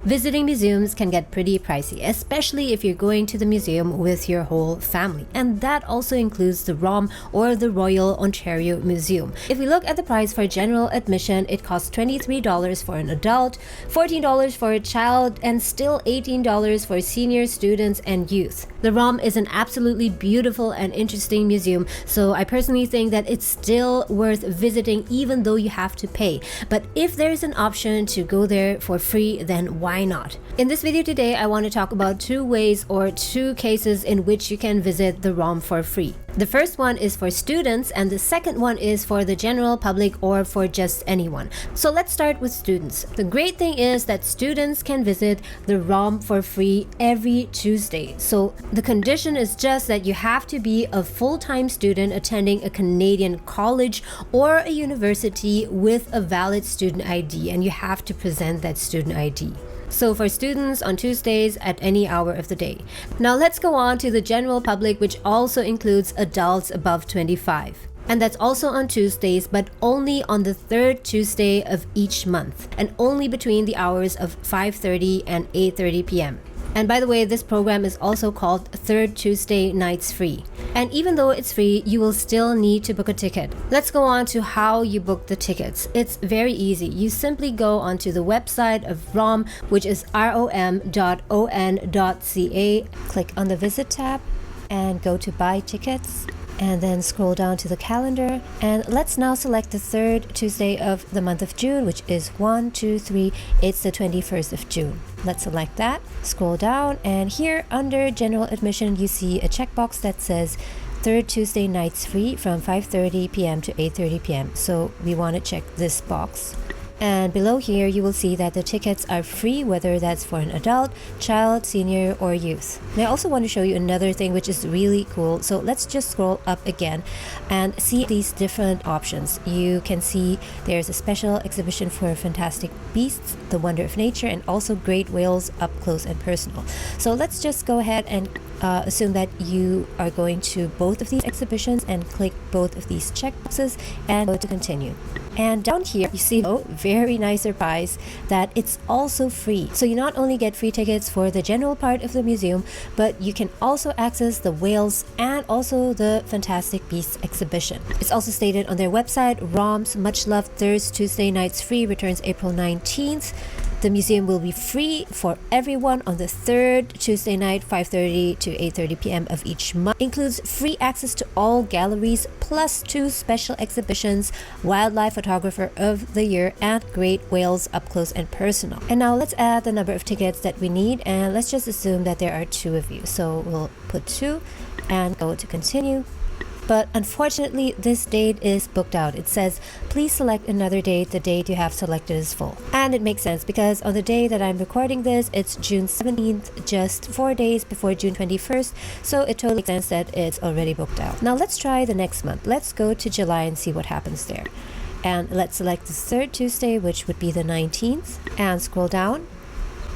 Visiting museums can get pretty pricey, especially if you're going to the museum with your whole family. And that also includes the ROM or the Royal Ontario Museum. If we look at the price for general admission, it costs $23 for an adult, $14 for a child, and still $18 for senior students and youth. The ROM is an absolutely beautiful and interesting museum, so I personally think that it's still worth visiting even though you have to pay. But if there's an option to go there for free, then why not? In this video today, I want to talk about two ways or two cases in which you can visit the ROM for free. The first one is for students and the second one is for the general public or for just anyone. So let's start with students. The great thing is that students can visit the ROM for free every Tuesday. So the condition is just that you have to be a full-time student attending a Canadian college or a university with a valid student ID, and you have to present that student ID. So for students on Tuesdays at any hour of the day. Now let's go on to the general public, which also includes adults above 25. And that's also on Tuesdays, but only on the third Tuesday of each month, and only between the hours of 5:30 and 8:30 p.m. And by the way, this program is also called Third Tuesday Nights Free. And even though it's free, you will still need to book a ticket. Let's go on to how you book the tickets. It's very easy. You simply go onto the website of ROM, which is rom.on.ca, click on the Visit tab, and go to Buy Tickets. And then scroll down to the calendar, and let's now select the third Tuesday of the month of June, which is 1, 2, 3. It's the 21st of June. Let's select that, scroll down, and here under general admission you see a checkbox that says third Tuesday nights free from 5:30 p.m. to 8:30 p.m. So we want to check this box. And below here you will see that the tickets are free, whether that's for an adult, child, senior, or youth. And I also want to show you another thing which is really cool. So let's just scroll up again and see these different options. You can see there's a special exhibition for fantastic beasts, the wonder of nature, and also great whales up close and personal. So let's just go ahead and assume that you are going to both of these exhibitions and click both of these checkboxes and go to continue. And down here you see, oh, very nice surprise, that it's also free. So you not only get free tickets for the general part of the museum, but you can also access the whales and also the Fantastic Beasts exhibition. It's also stated on their website, ROM's much loved Third Tuesday Nights Free returns April 19th. The museum will be free for everyone on the third Tuesday night, 5:30 to 8:30 p.m. of each month. Includes free access to all galleries, plus 2 special exhibitions, Wildlife Photographer of the Year, and Great Whales Up Close and Personal. And now let's add the number of tickets that we need, and let's just assume that there are 2 of you. So we'll put 2 and go to continue. But unfortunately, this date is booked out. It says, please select another date. The date you have selected is full. And it makes sense because on the day that I'm recording this, it's June 17th, just 4 days before June 21st. So it totally makes sense that it's already booked out. Now let's try the next month. Let's go to July and see what happens there. And let's select the third Tuesday, which would be the 19th, and scroll down.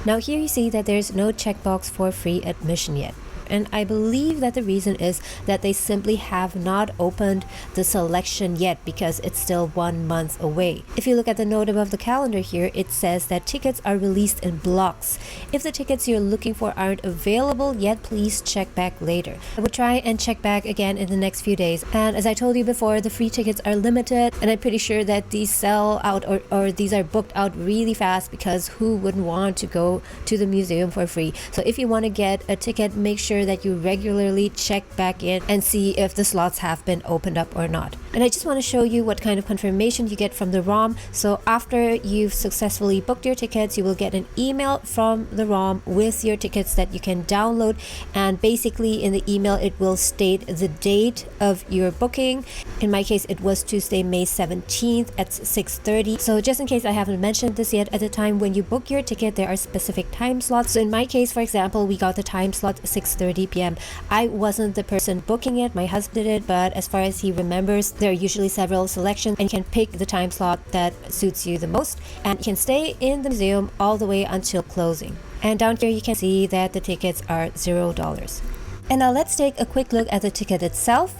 Now here you see that there's no checkbox for free admission yet. And I believe that the reason is that they simply have not opened the selection yet because it's still 1 month away. If you look at the note above the calendar here, it says that tickets are released in blocks. If the tickets you're looking for aren't available yet, please check back later. I will try and check back again in the next few days. And as I told you before, the free tickets are limited, and I'm pretty sure that these sell out or these are booked out really fast, because who wouldn't want to go to the museum for free? So if you want to get a ticket, make sure that you regularly check back in and see if the slots have been opened up or not. And I just want to show you what kind of confirmation you get from the ROM. So after you've successfully booked your tickets, you will get an email from the ROM with your tickets that you can download, and basically in the email it will state the date of your booking. In my case, it was Tuesday, May 17th at 6:30. So just in case I haven't mentioned this yet, at the time when you book your ticket, there are specific time slots. So in my case, for example, we got the time slot 6:30 p.m. I wasn't the person booking it, my husband did it, but as far as he remembers, there are usually several selections and you can pick the time slot that suits you the most, and you can stay in the museum all the way until closing. And down here you can see that the tickets are $0. And now let's take a quick look at the ticket itself.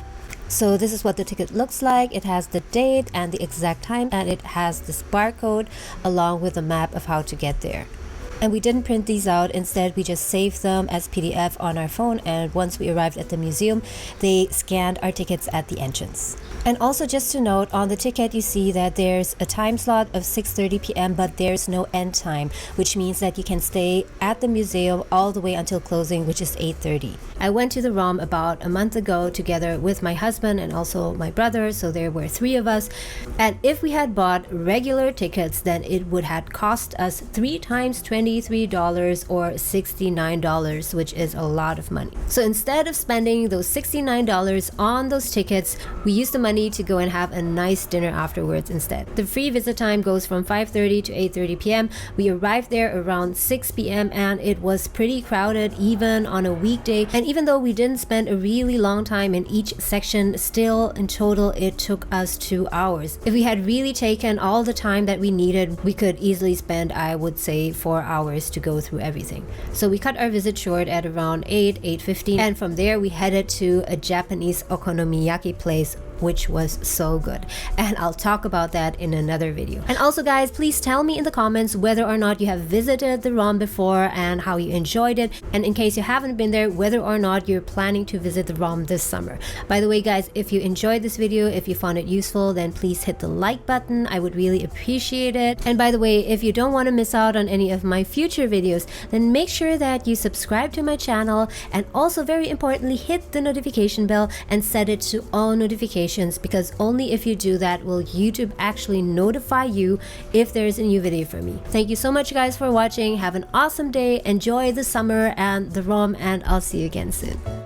So this is what the ticket looks like. It has the date and the exact time, and it has this barcode along with a map of how to get there. And we didn't print these out. Instead, we just saved them as PDF on our phone, and once we arrived at the museum, they scanned our tickets at the entrance. And also, just to note, on the ticket you see that there's a time slot of 6:30 p.m. but there's no end time, which means that you can stay at the museum all the way until closing, which is 8:30. I went to the ROM about a month ago together with my husband and also my brother, so there were 3 of us. And if we had bought regular tickets, then it would have cost us 3 times $23 or $69, which is a lot of money. So instead of spending those $69 on those tickets, we used the money to go and have a nice dinner afterwards instead. The free visit time goes from 5:30 to 8:30 p.m. We arrived there around 6 p.m. and it was pretty crowded even on a weekday. And even though we didn't spend a really long time in each section, still in total it took us 2 hours. If we had really taken all the time that we needed, we could easily spend, I would say, 4 hours to go through everything. So we cut our visit short at around 8:15, and from there we headed to a Japanese okonomiyaki place, which was so good, and I'll talk about that in another video. And also guys, please tell me in the comments whether or not you have visited the ROM before and how you enjoyed it, and in case you haven't been there, whether or not you're planning to visit the ROM this summer. By the way guys, if you enjoyed this video, if you found it useful, then please hit the like button. I would really appreciate it. And by the way, if you don't want to miss out on any of my future videos, then make sure that you subscribe to my channel, and also very importantly, hit the notification bell and set it to all notifications, because only if you do that will YouTube actually notify you if there's a new video for me. Thank you so much guys for watching. Have an awesome day, enjoy the summer and the ROM, and I'll see you again soon.